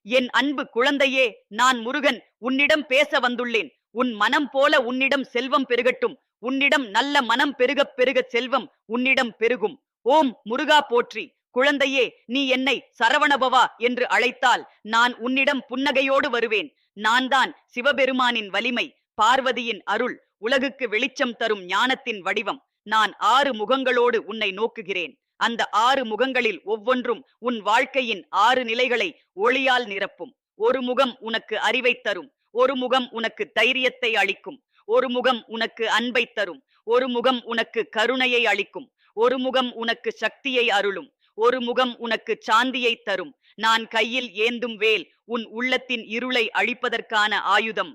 என் அன்பு குழந்தையே, நான் முருகன் உன்னிடம் பேச வந்துள்ளேன். உன் மனம் போல உன்னிடம் செல்வம் பெருகட்டும். உன்னிடம் நல்ல மனம் பெருகப் பெருகச் செல்வம் உன்னிடம் பெருகும். ஓம் முருகா போற்றி. குழந்தையே, நீ என்னை சரவணபவா என்று அழைத்தால் நான் உன்னிடம் புன்னகையோடு வருவேன். நான் தான் சிவபெருமானின் வலிமை, பார்வதியின் அருள், உலகுக்கு வெளிச்சம் தரும் ஞானத்தின் வடிவம். நான் 6 முகங்களோடு உன்னை நோக்குகிறேன். அந்த 6 முகங்களில் ஒவ்வொன்றும் உன் வாழ்க்கையின் 6 நிலைகளை ஒளியால் நிரப்பும். ஒரு முகம் உனக்கு அறிவைத் தரும். ஒரு முகம் உனக்கு தைரியத்தை அளிக்கும். ஒரு முகம் உனக்கு அன்பை தரும். ஒரு முகம் உனக்கு கருணையை அளிக்கும். ஒரு முகம் உனக்கு சக்தியை அருளும். ஒரு முகம் உனக்கு சாந்தியை தரும். நான் கையில் ஏந்தும் வேல் உன் உள்ளத்தின் இருளை அழிப்பதற்கான ஆயுதம்.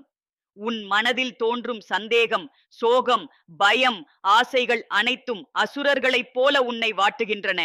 உன் மனதில் தோன்றும் சந்தேகம், சோகம், பயம், ஆசைகள் அனைத்தும் அசுரர்களைப் போல உன்னை வாட்டுகின்றன.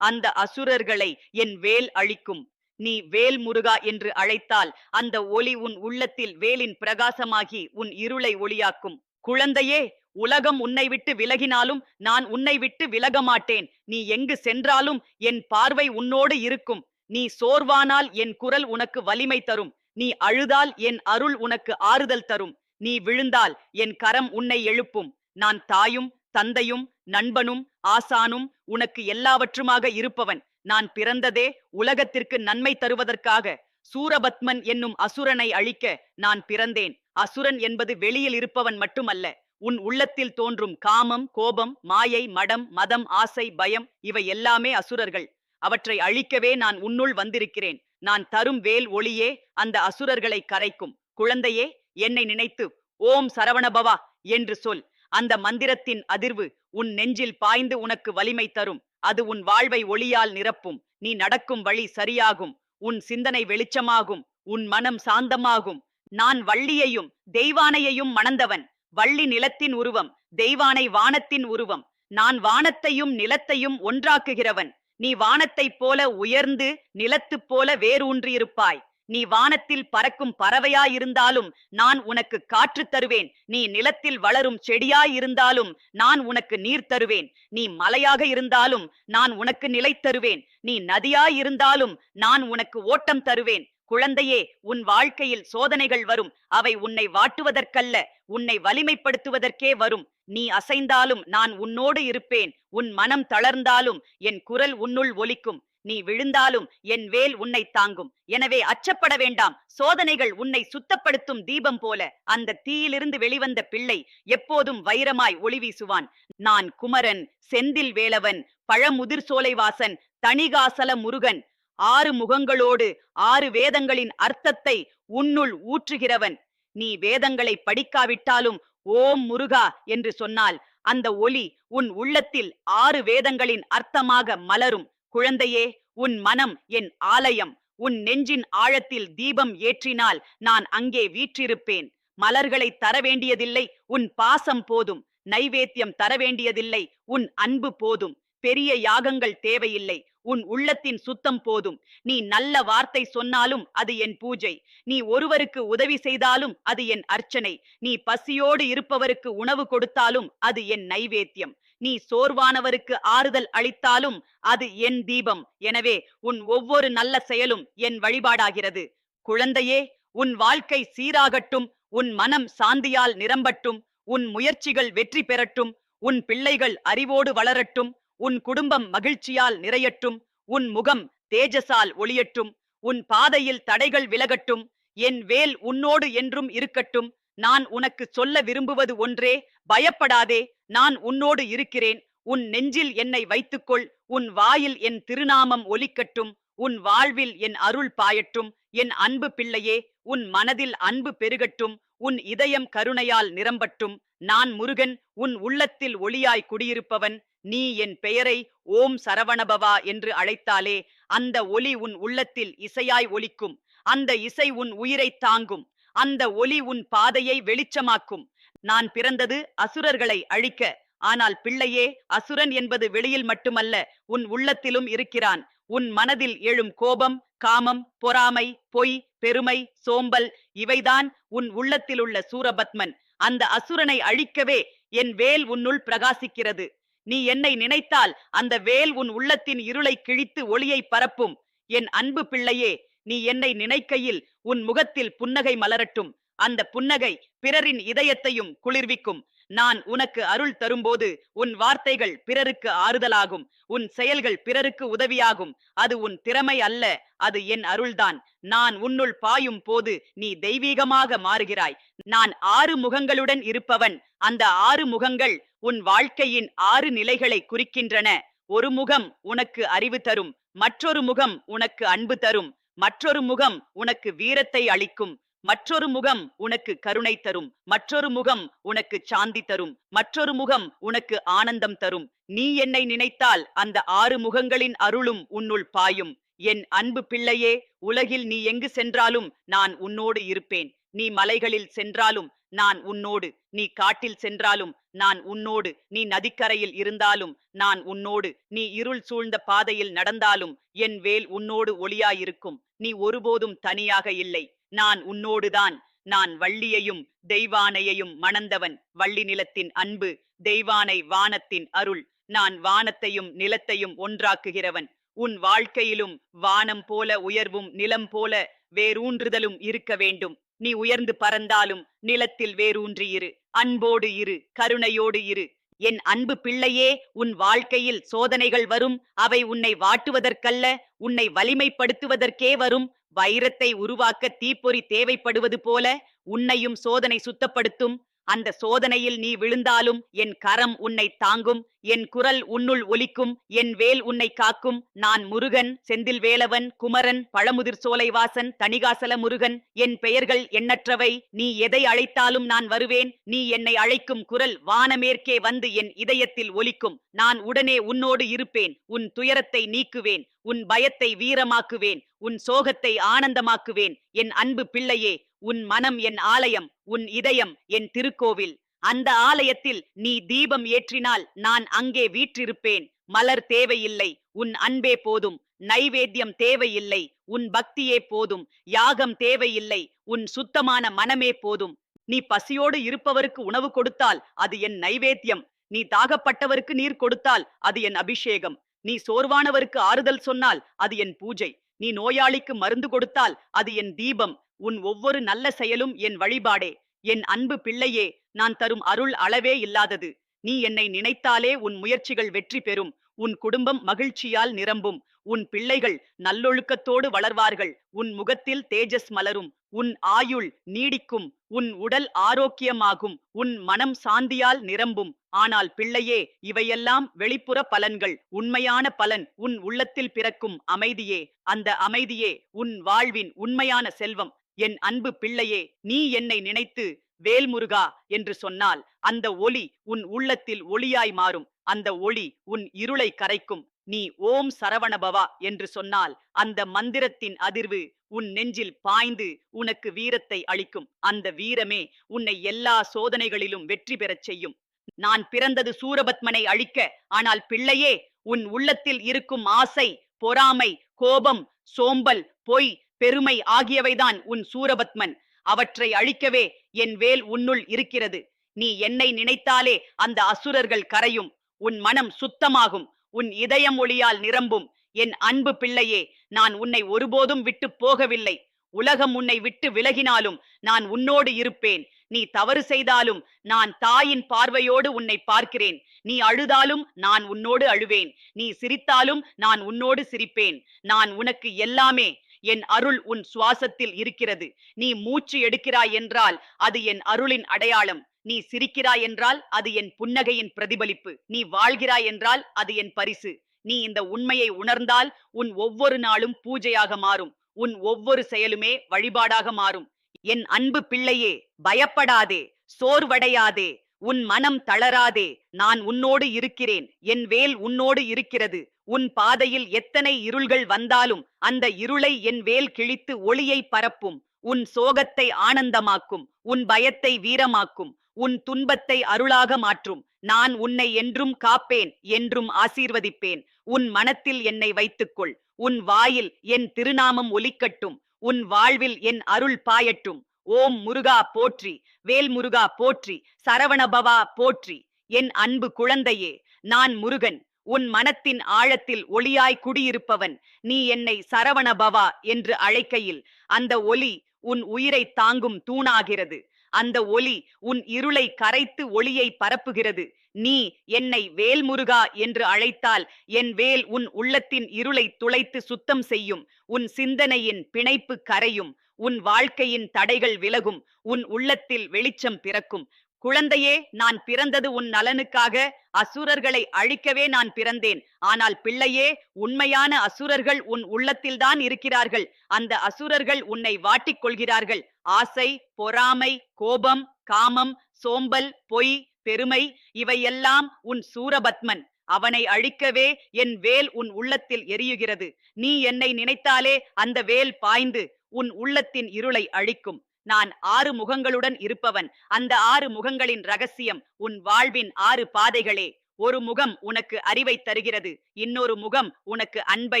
அந்த அசுரர்களை என் வேல் அழிக்கும். நீ வேல் முருகா என்று அழைத்தால் அந்த ஒளி உன் உள்ளத்தில் வேலின் பிரகாசமாகி உன் இருளை ஒளியாக்கும். குழந்தையே, உலகம் உன்னை விட்டு விலகினாலும் நான் உன்னை விட்டு விலக மாட்டேன். நீ எங்கு சென்றாலும் என் பார்வை உன்னோடு இருக்கும். நீ சோர்வானால் என் குரல் உனக்கு வலிமை தரும். நீ அழுதால் என் அருள் உனக்கு ஆறுதல் தரும். நீ விழுந்தால் என் கரம் உன்னை எழுப்பும். நான் தாயும் தந்தையும் நண்பனும் ஆசானும் உனக்கு எல்லாவற்றுமாக இருப்பவன். நான் பிறந்ததே உலகத்திற்கு நன்மை தருவதற்காக. சூரபத்மன் என்னும் அசுரனை அழிக்க நான் பிறந்தேன். அசுரன் என்பது வெளியில் இருப்பவன் மட்டுமல்ல, உன் உள்ளத்தில் தோன்றும் காமம், கோபம், மாயை, மடம், மதம், ஆசை, பயம், இவை எல்லாமே அசுரர்கள். அவற்றை அழிக்கவே நான் உன்னுள் வந்திருக்கிறேன். நான் தரும் வேல் ஒளியே அந்த அசுரர்களை கரைக்கும். குழந்தையே, என்னை நினைத்து ஓம் சரவணபவா என்று சொல். அந்த மந்திரத்தின் அதிர்வு உன் நெஞ்சில் பாய்ந்து உனக்கு வலிமை தரும். அது உன் வாழ்வை ஒளியால் நிரப்பும். நீ நடக்கும் வழி சரியாகும். உன் சிந்தனை வெளிச்சமாகும். உன் மனம் சாந்தமாகும். நான் வள்ளியையும் தெய்வானையையும் மணந்தவன். வள்ளி நிலத்தின் உருவம், தெய்வானை வானத்தின் உருவம். நான் வானத்தையும் நிலத்தையும் ஒன்றாக்குகிறவன். நீ வானத்தைப் போல உயர்ந்து நிலத்துப் போல வேரூன்றியிருப்பாய். நீ வானத்தில் பறக்கும் பறவையாயிருந்தாலும் நான் உனக்கு காற்று தருவேன். நீ நிலத்தில் வளரும் செடியாயிருந்தாலும் நான் உனக்கு நீர் தருவேன். நீ மலையாக இருந்தாலும் நான் உனக்கு நிலை தருவேன். நீ நதியாயிருந்தாலும் நான் உனக்கு ஓட்டம் தருவேன். குழந்தையே, உன் வாழ்க்கையில் சோதனைகள் வரும். அவை உன்னை வாட்டுவதற்கல்ல, உன்னை வலிமைப்படுத்துவதற்கே வரும். நீ அசைந்தாலும் நான் உன்னோடு இருப்பேன். உன் மனம் தளர்ந்தாலும் என் குரல் உன்னுள் ஒலிக்கும். நீ விழுந்தாலும் என் வேல் உன்னை தாங்கும். எனவே அச்சப்பட வேண்டாம். சோதனைகள் உன்னை சுத்தப்படுத்தும் தீபம் போல. அந்த தீயிலிருந்து வெளிவந்த பிள்ளை எப்போதும் வைரமாய் ஒளி வீசுவான். நான் குமரன், செந்தில் வேலவன், பழமுதிர் சோலைவாசன், தணிகாசல முருகன். 6 முகங்களோடு 6 வேதங்களின் அர்த்தத்தை உன்னுள் ஊற்றுகிறவன். நீ வேதங்களை படிக்காவிட்டாலும் ஓம் முருகா என்று சொன்னால் அந்த ஒளி உன் உள்ளத்தில் 6 வேதங்களின் அர்த்தமாக மலரும். குழந்தையே, உன் மனம் என் ஆலயம். உன் நெஞ்சின் ஆழத்தில் தீபம் ஏற்றினால் நான் அங்கே வீற்றிருப்பேன். மலர்களை தர வேண்டியதில்லை, உன் பாசம் போதும். நைவேத்தியம் தர வேண்டியதில்லை, உன் அன்பு போதும். பெரிய யாகங்கள் தேவையில்லை, உன் உள்ளத்தின் சுத்தம் போதும். நீ நல்ல வார்த்தை சொன்னாலும் அது என் பூஜை. நீ ஒருவருக்கு உதவி செய்தாலும் அது என் அர்ச்சனை. நீ பசியோடு இருப்பவருக்கு உணவு கொடுத்தாலும் அது என் நைவேத்தியம். நீ சோர்வானவருக்கு ஆறுதல் அளித்தாலும் அது என் தீபம். எனவே உன் ஒவ்வொரு நல்ல செயலும் என் வழிபாடாகிறது. குழந்தையே, உன் வாழ்க்கை சீராகட்டும். உன் மனம் சாந்தியால் நிரம்பட்டும். உன் முயற்சிகள் வெற்றி பெறட்டும். உன் பிள்ளைகள் அறிவோடு வளரட்டும். உன் குடும்பம் மகிழ்ச்சியால் நிறையட்டும். உன் முகம் தேஜசால் ஒளியட்டும். உன் பாதையில் தடைகள் விலகட்டும். என் வேல் உன்னோடு என்றும் இருக்கட்டும். நான் உனக்கு சொல்ல விரும்புவது ஒன்றே, பயப்படாதே. நான் உன்னோடு இருக்கிறேன். உன் நெஞ்சில் என்னை வைத்துக்கொள். உன் வாயில் என் திருநாமம் ஒலிக்கட்டும். உன் வாழ்வில் என் அருள் பாயட்டும். என் அன்பு பிள்ளையே, உன் மனதில் அன்பு பெருகட்டும். உன் இதயம் கருணையால் நிரம்பட்டும். நான் முருகன், உன் உள்ளத்தில் ஒளியாய் குடியிருப்பவன். நீ என் பெயரை ஓம் சரவணபவா என்று அழைத்தாலே அந்த ஒலி உன் உள்ளத்தில் இசையாய் ஒலிக்கும். அந்த இசை உன் உயிரை தாங்கும். அந்த ஒலி உன் பாதையை வெளிச்சமாக்கும். நான் பிறந்தது அசுரர்களை அழிக்க. ஆனால் பிள்ளையே, அசுரன் என்பது வெளியில் மட்டுமல்ல, உன் உள்ளத்திலும் இருக்கிறான். உன் மனதில் எழும் கோபம், காமம், பொறாமை, பொய், பெருமை, சோம்பல், இவைதான் உன் உள்ளத்தில் உள்ள சூரபத்மன். அந்த அசுரனை அழிக்கவே என் வேல் உன்னுள் பிரகாசிக்கிறது. நீ என்னை நினைத்தால் அந்த வேல் உன் உள்ளத்தின் இருளை கிழித்து ஒளியை பரப்பும். என் அன்பு பிள்ளையே, நீ என்னை நினைக்கையில் உன் முகத்தில் புன்னகை மலரட்டும். அந்த புன்னகை பிறரின் இதயத்தையும் குளிர்விக்கும். நான் உனக்கு அருள் தரும்போது உன் வார்த்தைகள் பிறருக்கு ஆறுதலாகும். உன் செயல்கள் பிறருக்கு உதவியாகும். அது உன் திறமை அல்ல, அது என் அருள்தான். நான் உன்னுள் பாயும் போது நீ தெய்வீகமாக மாறுகிறாய். நான் 6 முகங்களுடன் இருப்பவன். அந்த 6 முகங்கள் உன் வாழ்க்கையின் 6 நிலைகளை குறிக்கின்றன. ஒரு முகம் உனக்கு அறிவு தரும், மற்றொரு முகம் உனக்கு அன்பு தரும், மற்றொரு முகம் உனக்கு வீரத்தை அளிக்கும், மற்றொரு முகம் உனக்கு கருணை தரும், மற்றொரு முகம் உனக்கு சாந்தி தரும், மற்றொரு முகம் உனக்கு ஆனந்தம் தரும். நீ என்னை நினைத்தால் அந்த 6 முகங்களின் அருளும் உன்னுள் பாயும். என் அன்பு பிள்ளையே, உலகில் நீ எங்கு சென்றாலும் நான் உன்னோடு இருப்பேன். நீ மலைகளில் சென்றாலும் நான் உன்னோடு, நீ காட்டில் சென்றாலும் நான் உன்னோடு, நீ நதிக்கரையில் இருந்தாலும் நான் உன்னோடு, நீ இருள் சூழ்ந்த பாதையில் நடந்தாலும் என் வேல் உன்னோடு ஒளியாயிருக்கும். நீ ஒருபோதும் தனியாக இல்லை, நான் உன்னோடுதான். நான் வள்ளியையும் தெய்வானையையும் மணந்தவன். வள்ளி நிலத்தின் அன்பு, தெய்வானை வானத்தின் அருள். நான் வானத்தையும் நிலத்தையும் ஒன்றாக்குகிறவன். உன் வாழ்க்கையிலும் வானம் போல உயர்வும் நிலம் போல வேரூன்றுதலும் இருக்க வேண்டும். நீ உயர்ந்து பறந்தாலும் நிலத்தில் வேரூன்றியிரு. அன்போடு இரு, கருணையோடு இரு. என் அன்பு பிள்ளையே, உன் வாழ்க்கையில் சோதனைகள் வரும். அவை உன்னை வாட்டுவதற்கல்ல, உன்னை வலிமைப்படுத்துவதற்கே வரும். வைரத்தை உருவாக்க தீப்பொறி தேவைப்படுவது போல உன்னையும் சோதனை சுத்தப்படுத்தும். அந்த சோதனையில் நீ விழுந்தாலும் என் கரம் உன்னை தாங்கும். என் குரல் உன்னுள் ஒலிக்கும். என் வேல் உன்னை காக்கும். நான் முருகன், செந்தில் வேலவன், குமரன், பழமுதிர் சோலைவாசன், தணிகாசல முருகன். என் பெயர்கள் எண்ணற்றவை. நீ எதை அழைத்தாலும் நான் வருவேன். நீ என்னை அழைக்கும் குரல் வானமேற்கே வந்து என் இதயத்தில் ஒலிக்கும். நான் உடனே உன்னோடு இருப்பேன். உன் துயரத்தை நீக்குவேன். உன் பயத்தை வீரமாக்குவேன். உன் சோகத்தை ஆனந்தமாக்குவேன். என் அன்பு பிள்ளையே, உன் மனம் என் ஆலயம், உன் இதயம் என் திருக்கோவில். அந்த ஆலயத்தில் நீ தீபம் ஏற்றினால் நான் அங்கே வீற்றிருப்பேன். மலர் தேவையில்லை, உன் அன்பே போதும். நைவேத்தியம் தேவையில்லை, உன் பக்தியே போதும். யாகம் தேவையில்லை, உன் சுத்தமான மனமே போதும். நீ பசியோடு இருப்பவருக்கு உணவு கொடுத்தால் அது என் நைவேத்தியம். நீ தாகப்பட்டவருக்கு நீர் கொடுத்தால் அது என் அபிஷேகம். நீ சோர்வானவருக்கு ஆறுதல் சொன்னால் அது என் பூஜை. நீ நோயாளிக்கு மருந்து கொடுத்தால் அது என் தீபம். உன் ஒவ்வொரு நல்ல செயலும் என் வழிபாடே. என் அன்பு பிள்ளையே, நான் தரும் அருள் அளவே இல்லாதது. நீ என்னை நினைத்தாலே உன் முயற்சிகள் வெற்றி பெறும். உன் குடும்பம் மகிழ்ச்சியால் நிரம்பும். உன் பிள்ளைகள் நல்லொழுக்கத்தோடு வளர்வார்கள். உன் முகத்தில் தேஜஸ் மலரும். உன் ஆயுள் நீடிக்கும். உன் உடல் ஆரோக்கியமாகும். உன் மனம் சாந்தியால் நிரம்பும். ஆனால் பிள்ளையே, இவையெல்லாம் வெளிப்புற பலன்கள். உண்மையான பலன் உன் உள்ளத்தில் பிறக்கும் அமைதியே. அந்த அமைதியே உன் வாழ்வின் உண்மையான செல்வம். என் அன்பு பிள்ளையே, நீ என்னை நினைத்து வேல்முருகா என்று சொன்னால் அந்த ஒளி உன் உள்ளத்தில் ஒளியாய் மாறும். அந்த ஒளி உன் இருளை கரைக்கும். நீ ஓம் சரவணபவா என்று சொன்னால் அந்த மந்திரத்தின் அதிர்வு உன் நெஞ்சில் பாய்ந்து உனக்கு வீரத்தை அளிக்கும். அந்த வீரமே உன்னை எல்லா சோதனைகளிலும் வெற்றி பெறச் செய்யும். நான் பிறந்தது சூரபத்மனை அழிக்க. ஆனால் பிள்ளையே, உன் உள்ளத்தில் இருக்கும் ஆசை, பொறாமை, கோபம், சோம்பல், பொய், பெருமை ஆகியவைதான் உன் சூரபத்மன். அவற்றை அழிக்கவே என் வேல் உன்னுள் இருக்கிறது. நீ என்னை நினைத்தாலே அந்த அசுரர்கள் கரையும். உன் மனம் சுத்தமாகும். உன் இதயம் ஒளியால் நிரம்பும். என் அன்பு பிள்ளையே, நான் உன்னை ஒருபோதும் விட்டு போகவில்லை. உலகம் உன்னை விட்டு விலகினாலும் நான் உன்னோடு இருப்பேன். நீ தவறு செய்தாலும் நான் தாயின் பார்வையோடு உன்னை பார்க்கிறேன். நீ அழுதாலும் நான் உன்னோடு அழுவேன். நீ சிரித்தாலும் நான் உன்னோடு சிரிப்பேன். நான் உனக்கு எல்லாமே. என் அருள் உன் சுவாசத்தில் இருக்கிறது. நீ மூச்சு எடுக்கிறாய் என்றால் அது என் அருளின் அடையாளம். நீ சிரிக்கிறாய் என்றால் அது என் புன்னகையின் பிரதிபலிப்பு. நீ வாழ்கிறாய் என்றால் அது என் பரிசு. நீ இந்த உண்மையை உணர்ந்தால் உன் ஒவ்வொரு நாளும் பூஜையாக மாறும். உன் ஒவ்வொரு செயலுமே வழிபாடாக மாறும். என் அன்பு பிள்ளையே, பயப்படாதே, சோர்வடையாதே, உன் மனம் தளராதே. நான் உன்னோடு இருக்கிறேன். என் வேல் உன்னோடு இருக்கிறது. உன் பாதையில் எத்தனை இருள்கள் வந்தாலும் அந்த இருளை என் வேல் கிழித்து ஒளியை பரப்பும். உன் சோகத்தை ஆனந்தமாக்கும். உன் பயத்தை வீரமாக்கும். உன் துன்பத்தை அருளாக மாற்றும். நான் உன்னை என்றும் காப்பேன், என்றும் ஆசீர்வதிப்பேன். உன் மனத்தில் என்னை வைத்துக்கொள். உன் வாயில் என் திருநாமம் ஒலிக்கட்டும். உன் வாழ்வில் என் அருள் பாயட்டும். ஓம் முருகா போற்றி, வேல் முருகா போற்றி, சரவணபவா போற்றி. என் அன்பு குழந்தையே, நான் முருகன். உன் மனத்தின் ஆழத்தில் ஒளியாய் குடியிருப்பவன். நீ என்னை சரவண பவா என்று அழைக்கையில் அந்த ஒலி உன் உயிரை தாங்கும் தூணாகிறது. அந்த ஒலி உன் இருளை கரைத்து ஒளியை பரப்புகிறது. நீ என்னை வேல்முருகா என்று அழைத்தால் என் வேல் உன் உள்ளத்தின் இருளை துளைத்து சுத்தம் செய்யும். உன் சிந்தனையின் பிணைப்பு கரையும். உன் வாழ்க்கையின் தடைகள் விலகும். உன் உள்ளத்தில் வெளிச்சம் பிறக்கும். குழந்தையே, நான் பிறந்தது உன் நலனுக்காக. அசுரர்களை அழிக்கவே நான் பிறந்தேன். ஆனால் பிள்ளையே, உண்மையான அசுரர்கள் உன் உள்ளத்தில்தான் இருக்கிறார்கள். அந்த அசுரர்கள் உன்னை வாட்டிக் கொள்கிறார்கள். ஆசை, பொறாமை, கோபம், காமம், சோம்பல், பொய், பெருமை, இவையெல்லாம் உன் சூரபத்மன். அவனை அழிக்கவே என் வேல் உன் உள்ளத்தில் எரியுகிறது. நீ என்னை நினைத்தாலே அந்த வேல் பாய்ந்து உன் உள்ளத்தின் இருளை அழிக்கும். நான் 6 முகங்களுடன் இருப்பவன். அந்த 6 முகங்களின் ரகசியம் உன் வாழ்வின் 6 பாதைகளே. ஒரு முகம் உனக்கு அறிவை தருகிறது. இன்னொரு முகம் உனக்கு அன்பை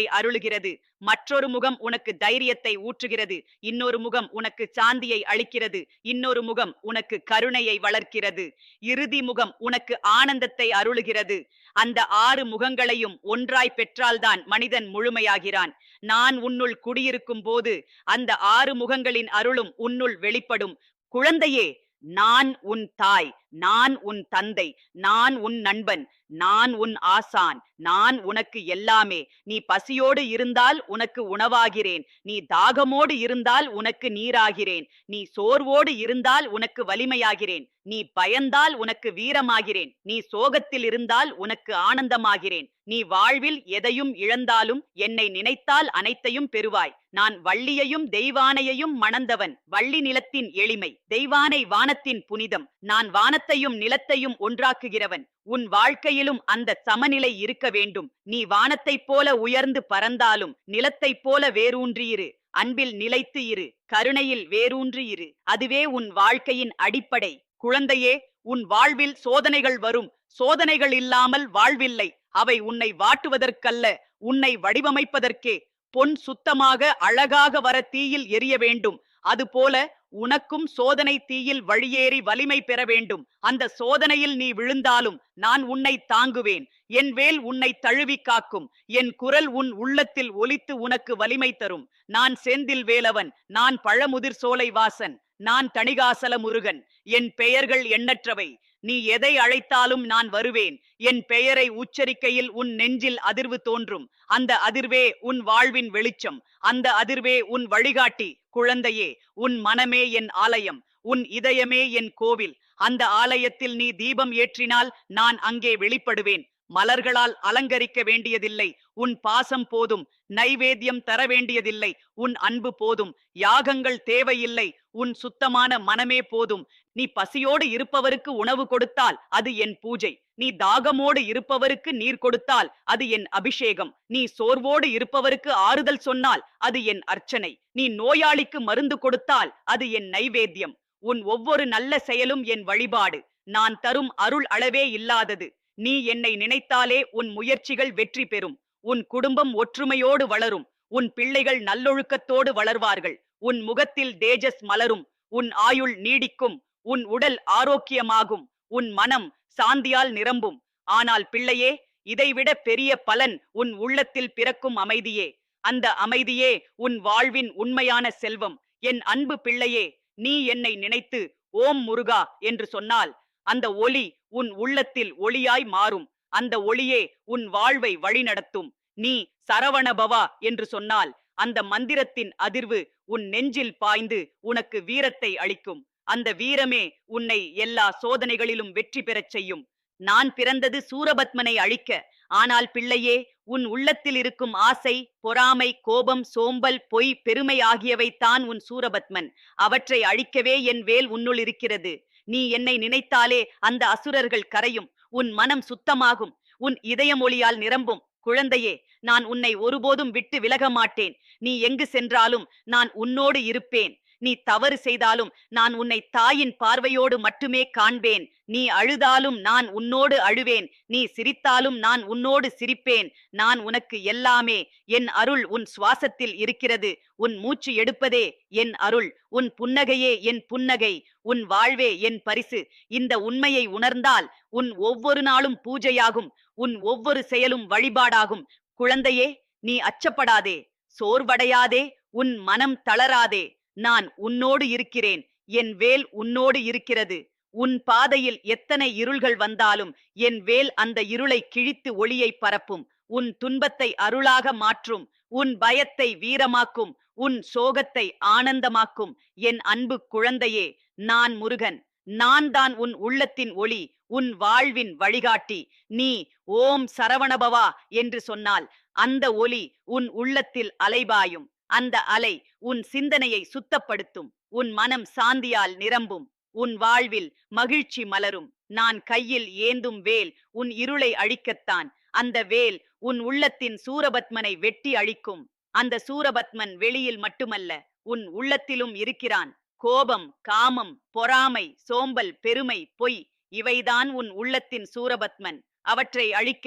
அருளுகிறது. மற்றொரு முகம் உனக்கு தைரியத்தை ஊற்றுகிறது. இன்னொரு முகம் உனக்கு சாந்தியை அளிக்கிறது. இன்னொரு முகம் உனக்கு கருணையை வளர்க்கிறது. இறுதி முகம் உனக்கு ஆனந்தத்தை அருளுகிறது. அந்த 6 முகங்களையும் ஒன்றாய் பெற்றால்தான் மனிதன் முழுமையாகிறான். நான் உன்னுள் குடியிருக்கும் போது அந்த 6 முகங்களின் அருளும் உன்னுள் வெளிப்படும். குழந்தையே, நான் உன் தாய், நான் உன் தந்தை, நான் உன் நண்பன், நான் உன் ஆசான், நான் உனக்கு எல்லாமே. நீ பசியோடு இருந்தால் உனக்கு உணவாகிறேன். நீ தாகமோடு இருந்தால் உனக்கு நீராகிறேன். நீ சோர்வோடு இருந்தால் உனக்கு வலிமையாகிறேன். நீ பயந்தால் உனக்கு வீரமாகிறேன். நீ சோகத்தில் இருந்தால் உனக்கு ஆனந்தமாகிறேன். நீ வாழ்வில் எதையும் இழந்தாலும் என்னை நினைத்தால் அனைத்தையும் பெறுவாய். நான் வள்ளியையும் தெய்வானையையும் மணந்தவன். வள்ளி நிலத்தின் எளிமை, தெய்வானை வானத்தின் புனிதம். நான் வானத்தையும் நிலத்தையும் ஒன்றாக்குகிறவன். உன் வாழ்க்கையிலும் அந்த சமநிலை இருக்க வேண்டும். நீ வானத்தைப் போல உயர்ந்து பறந்தாலும் நிலத்தைப் போல வேரூன்றியிரு. அன்பில் நிலைத்து இரு. கருணையில் வேரூன்றி இரு. அதுவே உன் வாழ்க்கையின் அடிப்படை. குழந்தையே, உன் வாழ்வில் சோதனைகள் வரும். சோதனைகள் இல்லாமல் வாழ்வில்லை. அவை உன்னை வாட்டுவதற்கல்ல, உன்னை வடிவமைப்பதற்கே. பொன் சுத்தமாக அழகாக வர தீயில் எரிய வேண்டும். அதுபோல உனக்கும் சோதனை தீயில் வழியேறி வலிமை பெற வேண்டும். அந்த சோதனையில் நீ விழுந்தாலும் நான் உன்னை தாங்குவேன். என் வேல் உன்னை தழுவி காக்கும். என் குரல் உன் உள்ளத்தில் ஒலித்து உனக்கு வலிமை தரும். நான் செந்தில் வேலவன். நான் பழமுதிர் சோலை வாசன். நான் தணிகாசல முருகன். என் பெயர்கள் எண்ணற்றவை. நீ எதை அழைத்தாலும் நான் வருவேன். என் பெயரை உச்சரிக்கையில் உன் நெஞ்சில் அதிர்வு தோன்றும். அந்த அதிர்வே உன் வாழ்வின் வெளிச்சம். அந்த அதிர்வே உன் வழிகாட்டி. குழந்தையே, உன் மனமே என் ஆலயம். உன் இதயமே என் கோவில். அந்த ஆலயத்தில் நீ தீபம் ஏற்றினால் நான் அங்கே வெளிப்படுவேன். மலர்களால் அலங்கரிக்க வேண்டியதில்லை. உன் பாசம் போதும். நைவேத்தியம் தர வேண்டியதில்லை. உன் அன்பு போதும். யாகங்கள் தேவையில்லை. உன் சுத்தமான மனமே போதும். நீ பசியோடு இருப்பவருக்கு உணவு கொடுத்தால் அது என் பூஜை. நீ தாகமோடு இருப்பவருக்கு நீர் கொடுத்தால் அது என் அபிஷேகம். நீ சோர்வோடு இருப்பவருக்கு ஆறுதல் சொன்னால் அது என் அர்ச்சனை. நீ நோயாளிக்கு மருந்து கொடுத்தால் அது என் நைவேத்தியம். உன் ஒவ்வொரு நல்ல செயலும் என் வழிபாடு. நான் தரும் அருள் அளவே இல்லாதது. நீ என்னை நினைத்தாலே உன் முயற்சிகள் வெற்றி பெறும். உன் குடும்பம் ஒற்றுமையோடு வளரும். உன் பிள்ளைகள் நல்லொழுக்கத்தோடு வளர்வார்கள். உன் முகத்தில் தேஜஸ் மலரும். உன் ஆயுள் நீடிக்கும். உன் உடல் ஆரோக்கியமாகும். உன் மனம் சாந்தியால் நிரம்பும். ஆனால் பிள்ளையே, இதைவிட பெரிய பலன் உன் உள்ளத்தில் பிறக்கும் அமைதியே. அந்த அமைதியே உன் வாழ்வின் உண்மையான செல்வம். என் அன்பு பிள்ளையே, நீ என்னை நினைத்து ஓம் முருகா என்று சொன்னால் அந்த ஒளி உன் உள்ளத்தில் ஒளியாய் மாறும். அந்த ஒளியே உன் வாழ்வை வழிநடத்தும். நீ சரவணபவா என்று சொன்னால் அந்த மந்திரத்தின் அதிர்வு உன் நெஞ்சில் பாய்ந்து உனக்கு வீரத்தை அளிக்கும். அந்த வீரமே உன்னை எல்லா சோதனைகளிலும் வெற்றி பெறச் செய்யும். நான் பிறந்தது சூரபத்மனை அழிக்க. ஆனால் பிள்ளையே, உன் உள்ளத்தில் இருக்கும் ஆசை, பொறாமை, கோபம், சோம்பல், பொய், பெருமை ஆகியவை தான் உன் சூரபத்மன். அவற்றை அழிக்கவே என் வேல் உன்னுள் இருக்கிறது. நீ என்னை நினைத்தாலே அந்த அசுரர்கள் கரையும். உன் மனம் சுத்தமாகும். உன் இதயம் ஒளியால் நிரம்பும். குழந்தையே, நான் உன்னை ஒருபோதும் விட்டு விலக மாட்டேன். நீ எங்கு சென்றாலும் நான் உன்னோடு இருப்பேன். நீ தவறு செய்தாலும் நான் உன்னை தாயின் பார்வையோடு மட்டுமே காண்பேன். நீ அழுதாலும் நான் உன்னோடு அழுவேன். நீ சிரித்தாலும் நான் உன்னோடு சிரிப்பேன். நான் உனக்கு எல்லாமே. என் அருள் உன் சுவாசத்தில் இருக்கிறது. உன் மூச்சு எடுப்பதே என் அருள். உன் புன்னகையே என் புன்னகை. உன் வாழ்வே என் பரிசு. இந்த உண்மையை உணர்ந்தால் உன் ஒவ்வொரு நாளும் பூஜையாகும். உன் ஒவ்வொரு செயலும் வழிபாடாகும். குழந்தையே, நீ அச்சப்படாதே, சோர்வடையாதே, உன் மனம் தளராதே. நான் உன்னோடு இருக்கிறேன். என் வேல் உன்னோடு இருக்கிறது. உன் பாதையில் எத்தனை இருள்கள் வந்தாலும் என் வேல் அந்த இருளை கிழித்து ஒளியை பரப்பும். உன் துன்பத்தை அருளாக மாற்றும். உன் பயத்தை வீரமாக்கும். உன் சோகத்தை ஆனந்தமாக்கும். என் அன்பு குழந்தையே, நான் முருகன். நான் தான் உன் உள்ளத்தின் ஒளி, உன் வாழ்வின் வழிகாட்டி. நீ ஓம் சரவணபவா என்று சொன்னால் அந்த ஒளி உன் உள்ளத்தில் அலைபாயும். அந்த அலை உன் சிந்தனையை சுத்தப்படுத்தும். உன் மனம் சாந்தியால் நிரம்பும். உன் வாழ்வில் மகிழ்ச்சி மலரும். நான் கையில் ஏந்தும் வேல் உன் இருளை அழிக்கத்தான். அந்த வேல் உன் உள்ளத்தின் சூரபத்மனை வெட்டி அழிக்கும். அந்த சூரபத்மன் வெளியில் மட்டுமல்ல, உன் உள்ளத்திலும் இருக்கிறான். கோபம், காமம், பொறாமை, சோம்பல், பெருமை, பொய், இவைதான் உன் உள்ளத்தின் சூரபத்மன். அவற்றை அழிக்க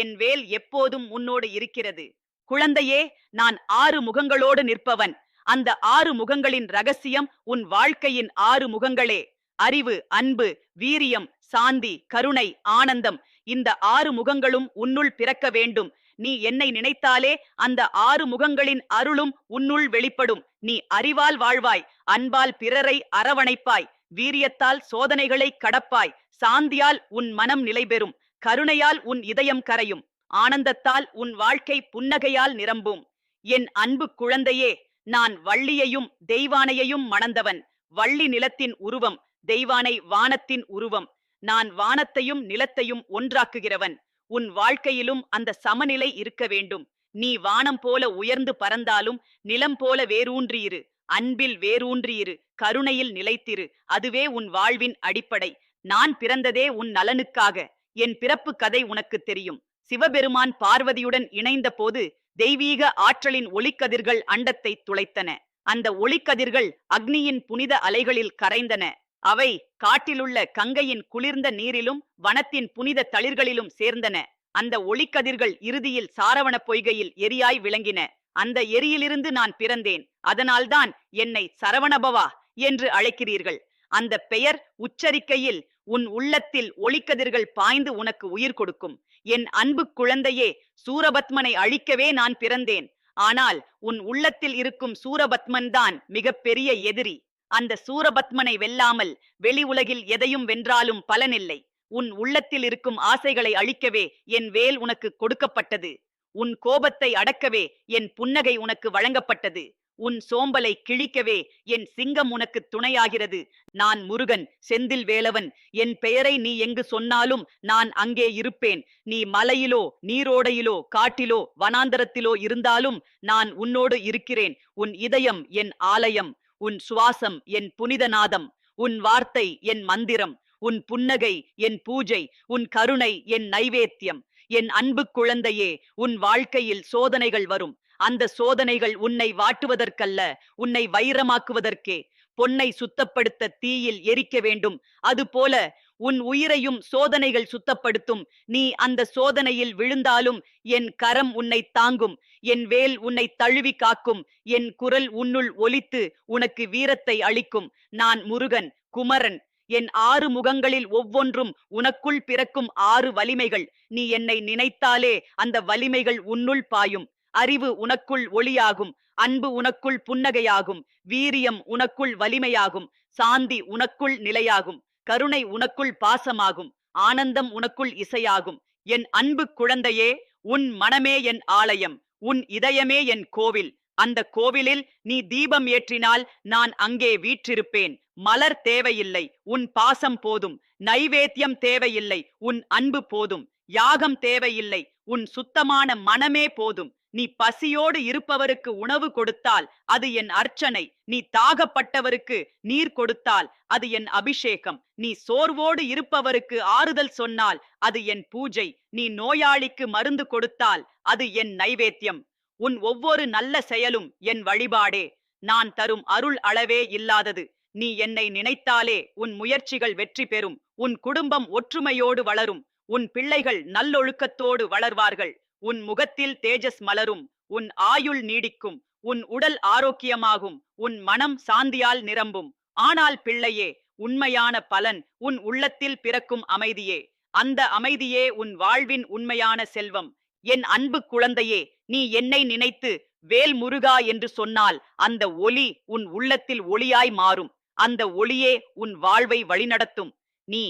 என் வேல் எப்போதும் உன்னோடு இருக்கிறது. குழந்தையே, நான் 6 முகங்களோடு நிற்பவன். அந்த 6 முகங்களின் ரகசியம் உன் வாழ்க்கையின் 6 முகங்களே. அறிவு, அன்பு, வீரியம், சாந்தி, கருணை, ஆனந்தம். இந்த 6 முகங்களும் உன்னுள் பிறக்க வேண்டும். நீ என்னை நினைத்தாலே அந்த 6 முகங்களின் அருளும் உன்னுள் வெளிப்படும். நீ அறிவால் வாழ்வாய், அன்பால் பிறரை அரவணைப்பாய், வீரியத்தால் சோதனைகளை கடப்பாய், சாந்தியால் உன் மனம் நிலை பெறும், கருணையால் உன் இதயம் கரையும், ஆனந்தத்தால் உன் வாழ்க்கை புன்னகையால் நிரம்பும். என் அன்பு குழந்தையே, நான் வள்ளியையும் தெய்வானையையும் மணந்தவன். வள்ளி நிலத்தின் உருவம், தெய்வானை வானத்தின் உருவம். நான் வானத்தையும் நிலத்தையும் ஒன்றாக்குகிறவன். உன் வாழ்க்கையிலும் அந்த சமநிலை இருக்க வேண்டும். நீ வானம் போல உயர்ந்து பறந்தாலும் நிலம் போல வேரூன்றியிரு. அன்பில் வேரூன்றியிரு. கருணையில் நிலைத்திரு. அதுவே உன் வாழ்வின் அடிப்படை. நான் பிறந்ததே உன் நலனுக்காக. என் பிறப்பு கதை உனக்கு தெரியும். சிவபெருமான் பார்வதியுடன் இணைந்த போது தெய்வீக ஆற்றலின் ஒளிக்கதிர்கள் அண்டத்தை துளைத்தன. அந்த ஒளிக்கதிர்கள் அக்னியின் புனித அலைகளில் கரைந்தன. அவை காட்டிலுள்ள கங்கையின் குளிர்ந்த நீரிலும் வனத்தின் புனித தளிர்களிலும் சேர்ந்தன. அந்த ஒளிக்கதிர்கள் இறுதியில் சாரவண பொய்கையில் எரியாய் விளங்கின. அந்த எரியிலிருந்து நான் பிறந்தேன். அதனால்தான் என்னை சரவணபவா என்று அழைக்கிறீர்கள். அந்த பெயர் உச்சரிக்கையில் உன் உள்ளத்தில் ஒளிக்கதிர்கள் பாய்ந்து உனக்கு உயிர் கொடுக்கும். என் அன்பு குழந்தையே, சூரபத்மனை அழிக்கவே நான் பிறந்தேன். ஆனால் உன் உள்ளத்தில் இருக்கும் சூரபத்மன் தான் மிகப்பெரிய எதிரி. அந்த சூரபத்மனை வெல்லாமல் வெளி உலகில் எதையும் வென்றாலும் பலனில்லை. உன் உள்ளத்தில் இருக்கும் ஆசைகளை அழிக்கவே என் வேல் உனக்கு கொடுக்கப்பட்டது. உன் கோபத்தை அடக்கவே என் புன்னகை உனக்கு வழங்கப்பட்டது. உன் சோம்பலை கிழிக்கவே என் சிங்கம் உனக்கு துணையாகிறது. நான் முருகன், செந்தில் வேலவன். என் பெயரை நீ எங்கு சொன்னாலும் நான் அங்கே இருப்பேன். நீ மலையிலோ நீரோடையிலோ காட்டிலோ வனாந்தரத்திலோ இருந்தாலும் நான் உன்னோடு இருக்கிறேன். உன் இதயம் என் ஆலயம். உன் சுவாசம் என் புனிதநாதம். உன் வார்த்தை என் மந்திரம். உன் புன்னகை என் பூஜை. உன் கருணை என் நைவேத்தியம். என் அன்பு குழந்தையே, உன் வாழ்க்கையில் சோதனைகள் வரும். அந்த சோதனைகள் உன்னை வாட்டுவதற்கல்ல, உன்னை வைரமாக்குவதற்கே. பொன்னை சுத்தப்படுத்த தீயில் எரிக்க வேண்டும். அதுபோல உன் உயிரையும் சோதனைகள் சுத்தப்படுத்தும். நீ அந்த சோதனையில் விழுந்தாலும் என் கரம் உன்னை தாங்கும். என் வேல் உன்னை தழுவி காக்கும். என் குரல் உன்னுள் ஒலித்து உனக்கு வீரத்தை அளிக்கும். நான் முருகன், குமரன். என் 6 முகங்களில் ஒவ்வொன்றும் உனக்குள் பிறக்கும் 6 வலிமைகள். நீ என்னை நினைத்தாலே அந்த வலிமைகள் உன்னுள் பாயும். அறிவு உனக்குள் ஒளியாகும். அன்பு உனக்குள் புன்னகையாகும். வீரியம் உனக்குள் வலிமையாகும். சாந்தி உனக்குள் நிலையாகும். கருணை உனக்குள் பாசமாகும். ஆனந்தம் உனக்குள் இசையாகும். என் அன்பு குழந்தையே, உன் மனமே என் ஆலயம். உன் இதயமே என் கோவில். அந்த கோவிலில் நீ தீபம் ஏற்றினால் நான் அங்கே வீற்றிருப்பேன். மலர் தேவையில்லை, உன் பாசம் போதும். நைவேத்தியம் தேவையில்லை, உன் அன்பு போதும். யாகம் தேவையில்லை, உன் சுத்தமான மனமே போதும். நீ பசியோடு இருப்பவருக்கு உணவு கொடுத்தால் அது என் அர்ச்சனை. நீ தாகப்பட்டவருக்கு நீர் கொடுத்தால் அது என் அபிஷேகம். நீ சோர்வோடு இருப்பவருக்கு ஆறுதல் சொன்னால் அது என் பூஜை. நீ நோயாளிக்கு மருந்து கொடுத்தால் அது என் நைவேத்தியம். உன் ஒவ்வொரு நல்ல செயலும் என் வழிபாடே. நான் தரும் அருள் அளவே இல்லாதது. நீ என்னை நினைத்தாலே உன் முயற்சிகள் வெற்றி பெறும். உன் குடும்பம் ஒற்றுமையோடு வளரும். உன் பிள்ளைகள் நல்லொழுக்கத்தோடு வளர்வார்கள். உன் முகத்தில் தேஜஸ் மலரும். உன் ஆயுள் நீடிக்கும். உன் உடல் ஆரோக்கியமாகும். உன் மனம் சாந்தியால் நிரம்பும். ஆனால் பிள்ளையே, உண்மையான பலன் உன் உள்ளத்தில் பிறக்கும் அமைதியே. அந்த அமைதியே உன் வாழ்வின் உண்மையான செல்வம். என் அன்பு குழந்தையே, நீ என்னை நினைத்து வேல் முருகா என்று சொன்னால் அந்த ஒளி உன் உள்ளத்தில் ஒளியாய் மாறும். அந்த ஒளியே உன் வாழ்வை வழிநடத்தும். நீ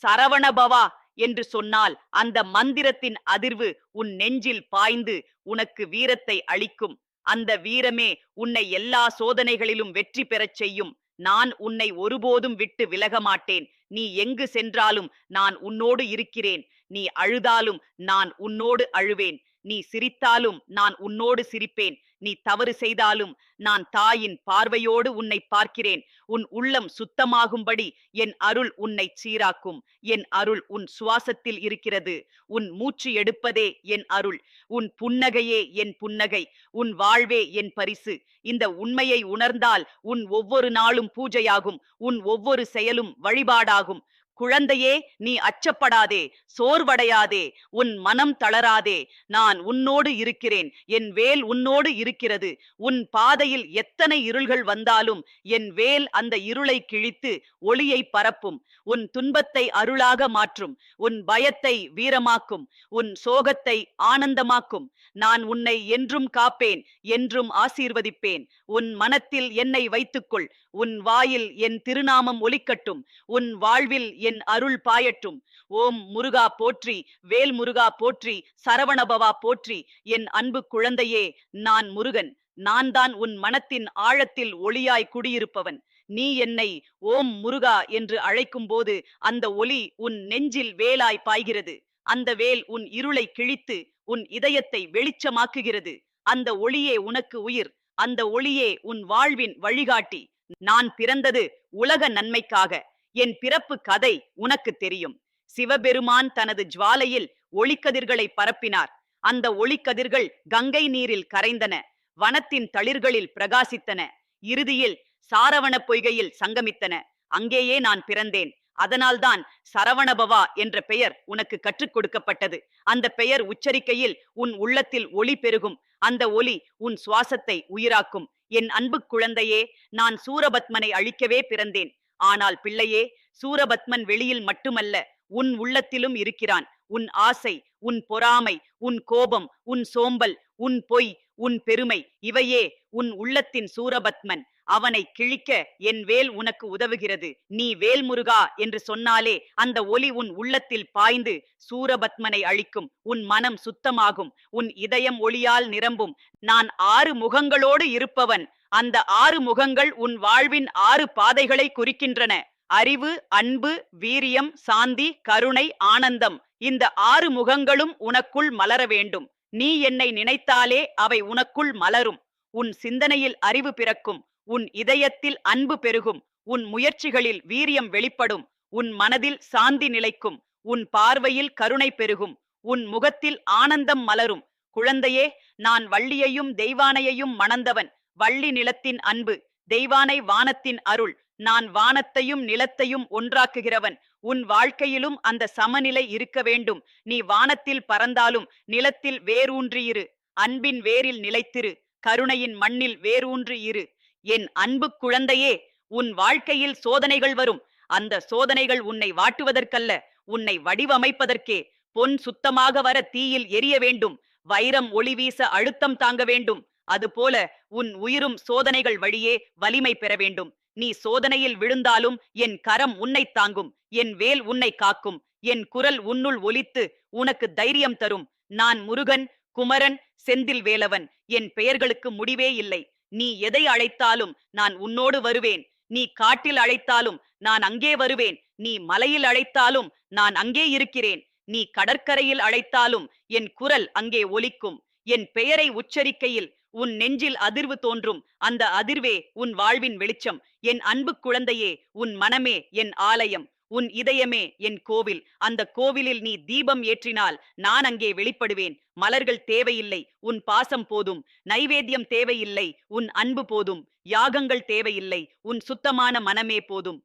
சரவணபவா என்று சொன்னால் அந்த மந்திரத்தின் அதிர்வு உன் நெஞ்சில் பாய்ந்து உனக்கு வீரத்தை அளிக்கும். அந்த வீரமே உன்னை எல்லா சோதனைகளிலும் வெற்றி பெறச் செய்யும். நான் உன்னை ஒருபோதும் விட்டு விலக மாட்டேன். நீ எங்கு சென்றாலும் நான் உன்னோடு இருக்கிறேன். நீ அழுதாலும் நான் உன்னோடு அழுவேன். நீ சிரித்தாலும் நான் உன்னோடு சிரிப்பேன். நீ தவறு செய்தாலும் நான் தாயின் பார்வையோடு உன்னை பார்க்கிறேன். உன் உள்ளம் சுத்தமாகும்படி என் அருள் உன்னை சீராக்கும். என் அருள் உன் சுவாசத்தில் இருக்கிறது. உன் மூச்சு எடுப்பதே என் அருள். உன் புன்னகையே என் புன்னகை. உன் வாழ்வே என் பரிசு. இந்த உண்மையை உணர்ந்தால் உன் ஒவ்வொரு நாளும் பூஜையாகும். உன் ஒவ்வொரு செயலும் வழிபாடாகும். குழந்தையே, நீ அச்சப்படாதே, சோர்வடையாதே, உன் மனம் தளராதே. நான் உன்னோடு இருக்கிறேன். என் வேல் உன்னோடு இருக்கிறது. உன் பாதையில் எத்தனை இருள்கள் வந்தாலும் என் வேல் அந்த இருளை கிழித்து ஒளியை பரப்பும். உன் துன்பத்தை அருளாக மாற்றும். உன் பயத்தை வீரமாக்கும். உன் சோகத்தை ஆனந்தமாக்கும். நான் உன்னை என்றும் காப்பேன், என்றும் ஆசீர்வதிப்பேன். உன் மனத்தில் என்னை வைத்துக்கொள். உன் வாயில் என் திருநாமம் ஒலிக்கட்டும். உன் வாழ்வில் என் அருள் பாயட்டும். ஓம் முருகா போற்றி, வேல் முருகா போற்றி, சரவணபவா போற்றி. என் அன்பு குழந்தையே, நான் முருகன். நான் தான் உன் மனத்தின் ஆழத்தில் ஒளியாய் குடியிருப்பவன். நீ என்னை ஓம் முருகா என்று அழைக்கும் போது அந்த ஒளி உன் நெஞ்சில் வேலாய் பாய்கிறது. அந்த வேல் உன் இருளை கிழித்து உன் இதயத்தை வெளிச்சமாக்குகிறது. அந்த ஒளியே உனக்கு உயிர். அந்த ஒளியே உன் வாழ்வின் வழிகாட்டி. நான் பிறந்தது உலக நன்மைக்காக. என் பிறப்பு கதை உனக்கு தெரியும். சிவபெருமான் தனது ஜுவாலையில் ஒளிக்கதிர்களை பரப்பினார். அந்த ஒளிக்கதிர்கள் கங்கை நீரில் கரைந்தன. வனத்தின் தளிர்களில் பிரகாசித்தன. இறுதியில் சாரவண பொய்கையில் சங்கமித்தன. அங்கேயே நான் பிறந்தேன். அதனால்தான் சரவணபவா என்ற பெயர் உனக்கு கற்றுக் கொடுக்கப்பட்டது. அந்த பெயர் உச்சரிக்கையில் உன் உள்ளத்தில் ஒளி பெருகும். அந்த ஒளி உன் சுவாசத்தை உயிராக்கும். என் அன்பு குழந்தையே, நான் சூரபத்மனை அழிக்கவே பிறந்தேன். ஆனால் பிள்ளையே, சூரபத்மன் வெளியில் மட்டுமல்ல, உன் உள்ளத்திலும் இருக்கிறான். உன் ஆசை, உன் பொறாமை, உன் கோபம், உன் சோம்பல், உன் பொய், உன் பெருமை, இவையே உன் உள்ளத்தின் சூரபத்மன். அவனை கிழிக்க என் வேல் உனக்கு உதவுகிறது. நீ வேல் முருகா என்று சொன்னாலே அந்த ஒளி உன் உள்ளத்தில் பாய்ந்து சூரபத்மனை அழிக்கும். உன் மனம் சுத்தமாகும். உன் இதயம் ஒளியால் நிரம்பும். நான் 6 முகங்களோடு இருப்பவன். அந்த 6 முகங்கள் உன் வாழ்வின் 6 பாதைகளை குறிக்கின்றன. அறிவு, அன்பு, வீரியம், சாந்தி, கருணை, ஆனந்தம். இந்த 6 முகங்களும் உனக்குள் மலர வேண்டும். நீ என்னை நினைத்தாலே அவை உனக்குள் மலரும். உன் சிந்தனையில் அறிவு பிறக்கும். உன் இதயத்தில் அன்பு பெருகும். உன் முயற்சிகளில் வீரியம் வெளிப்படும். உன் மனதில் சாந்தி நிலைக்கும். உன் பார்வையில் கருணை பெருகும். உன் முகத்தில் ஆனந்தம் மலரும். குழந்தையே, நான் வள்ளியையும் தெய்வானையையும் மணந்தவன். வள்ளி நிலத்தின் அன்பு, தெய்வானை வானத்தின் அருள். நான் வானத்தையும் நிலத்தையும் ஒன்றாக்குகிறவன். உன் வாழ்க்கையிலும் அந்த சமநிலை இருக்க வேண்டும். நீ வானத்தில் பறந்தாலும் நிலத்தில் வேரூன்றியிரு. அன்பின் வேரில் நிலைத்திரு. கருணையின் மண்ணில் வேரூன்றி இரு. என் அன்பு குழந்தையே, உன் வாழ்க்கையில் சோதனைகள் வரும். அந்த சோதனைகள் உன்னை வாட்டுவதற்கல்ல, உன்னை வடிவமைப்பதற்கே. பொன் சுத்தமாக வர தீயில் எரிய வேண்டும். வைரம் ஒளி வீச அழுத்தம் தாங்க வேண்டும். அதுபோல உன் உயிரும் சோதனைகள் வழியே வலிமை பெற வேண்டும். நீ சோதனையில் விழுந்தாலும் என் கரம் உன்னை தாங்கும். என் வேல் உன்னை காக்கும். என் குரல் உன்னுள் ஒலித்து உனக்கு தைரியம் தரும். நான் முருகன், குமரன், செந்தில் வேலவன். என் பெயர்களுக்கு முடிவே இல்லை. நீ எதை அழைத்தாலும் நான் உன்னோடு வருவேன். நீ காட்டில் அழைத்தாலும் நான் அங்கே வருவேன். நீ மலையில் அழைத்தாலும் நான் அங்கே இருக்கிறேன். நீ கடற்கரையில் அழைத்தாலும் என் குரல் அங்கே ஒலிக்கும். என் பெயரை உச்சரிக்கையில் உன் நெஞ்சில் அதிர்வு தோன்றும். அந்த அதிர்வே உன் வாழ்வின் வெளிச்சம். என் அன்பு குழந்தையே, உன் மனமே என் ஆலயம். உன் இதயமே என் கோவில். அந்த கோவிலில் நீ தீபம் ஏற்றினால் நான் அங்கே வெளிப்படுவேன். மலர்கள் தேவையில்லை, உன் பாசம் போதும். நைவேத்தியம் தேவையில்லை, உன் அன்பு போதும். யாகங்கள் தேவையில்லை, உன் சுத்தமான மனமே போதும்.